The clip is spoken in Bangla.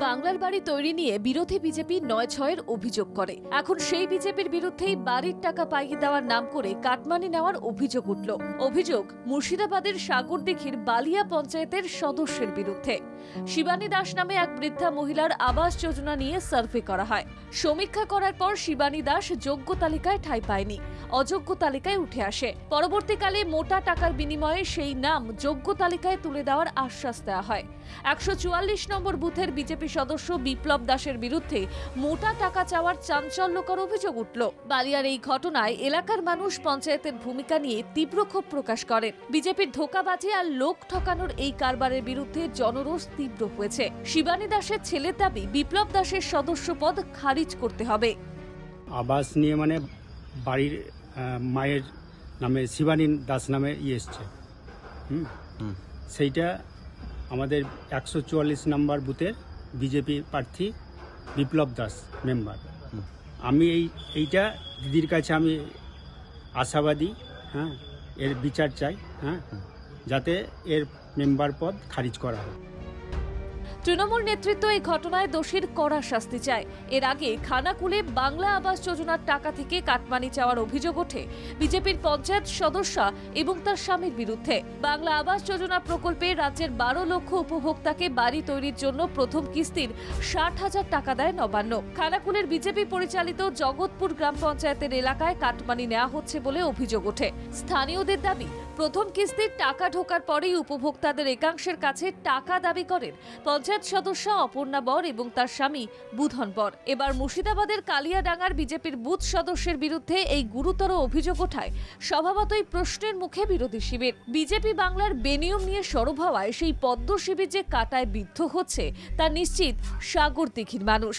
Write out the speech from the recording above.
বাংলার বাড়ি তৈরি নিয়ে বিরোধী বিজেপি ৯/৬-এর অভিযোগ করে। এখন সেই বিজেপির বিরুদ্ধেই বাড়ির টাকা পাইয়ে দেওয়ার নাম করে কাটমানি নেওয়ার অভিযোগ উঠল। অভিযোগ মুর্শিদাবাদের সাগরদিঘির বালিয়া পঞ্চায়েতের সদস্যের বিরুদ্ধে। শিবানী দাস নামে এক বৃদ্ধা মহিলার আবাস যোজনা নিয়ে সার্ভে করা হয়। সমীক্ষা করার পর শিবানী দাস যোগ্য তালিকায় ঠাঁই পায়নি, অযোগ্য তালিকায় উঠে আসে। পরবর্তীকালে মোটা টাকার বিনিময়ে সেই নাম যোগ্য তালিকায় তুলে দেওয়ার আশ্বাস দেওয়া হয়। ১৪৪ নম্বর বুথের বিজেপি সদস্য বিপ্লব দাসের বিরুদ্ধে মোটা টাকা চাওয়ার চাঞ্চল্যকর অভিযোগ উঠল। বালিয়ার এই ঘটনায় এলাকার মানুষ পঞ্চায়েতের ভূমিকা নিয়ে তীব্র ক্ষোভ প্রকাশ করেন। বিজেপির ধোঁকাবাজি আর লোক ঠকানোর এই কারবারের বিরুদ্ধে জনরোষ তীব্র হয়েছে। শিবানী দাসের ছেলের দাবি বিপ্লব দাসের সদস্য পদ খারিজ করতে হবে। আবাস নিয়ে মানে বাড়ির মায়ের নামে শিবানী দাস নামে এসছে, সেইটা আমাদের ১৪৪ নম্বর বুথের বিজেপি প্রার্থী বিপ্লব দাস মেম্বার। আমি এইটা দিদির কাছে আমি আশাবাদী, এর বিচার চাই, যাতে এর মেম্বার পদ খারিজ করা হয়। তৃণমূল নেতৃত্ব এই ঘটনায় দোষীর কড়া শাস্তি চায়। এর আগে খানাকুলে বাংলা আবাস যোজনার টাকা থেকে কাটমানি চাওয়ার অভিযোগ ওঠে বিজেপির পঞ্চায়েত সদস্য এবং তার স্বামীর বিরুদ্ধে। বাংলা আবাস যোজনা প্রকল্পে রাজ্যের ১২ লক্ষ উপভোক্তাকে বাড়ি তৈরির জন্য প্রথম কিস্তির ৬০,০০০ টাকা দেয় নবান্ন। খানাকুলের বিজেপি পরিচালিত জগৎপুর গ্রাম পঞ্চায়েতের এলাকায় কাটমানি নেওয়া হচ্ছে বলে অভিযোগ ওঠে। স্থানীয়দের দাবি, প্রথম কিস্তির টাকা ঢোকার পরেই উপভোক্তাদের একাংশের কাছে টাকা দাবি করেন পঞ্চায়েত সদস্য অপর্ণা বর এবং তার স্বামী বুধন বর। এবার মুর্শিদাবাদের কালিয়াডাঙ্গার বিজেপির বুথ সদস্যের বিরুদ্ধে এই গুরুতর অভিযোগ ওঠায় স্বভাবতই প্রশ্নের মুখে বিরোধী শিবির। বিজেপি বাংলার বেনিয়ম নিয়ে সরব হওয়ায় সেই পদ্ম শিবির যে কাটায় বিদ্ধ হচ্ছে তা নিশ্চিত সাগরদিঘির মানুষ।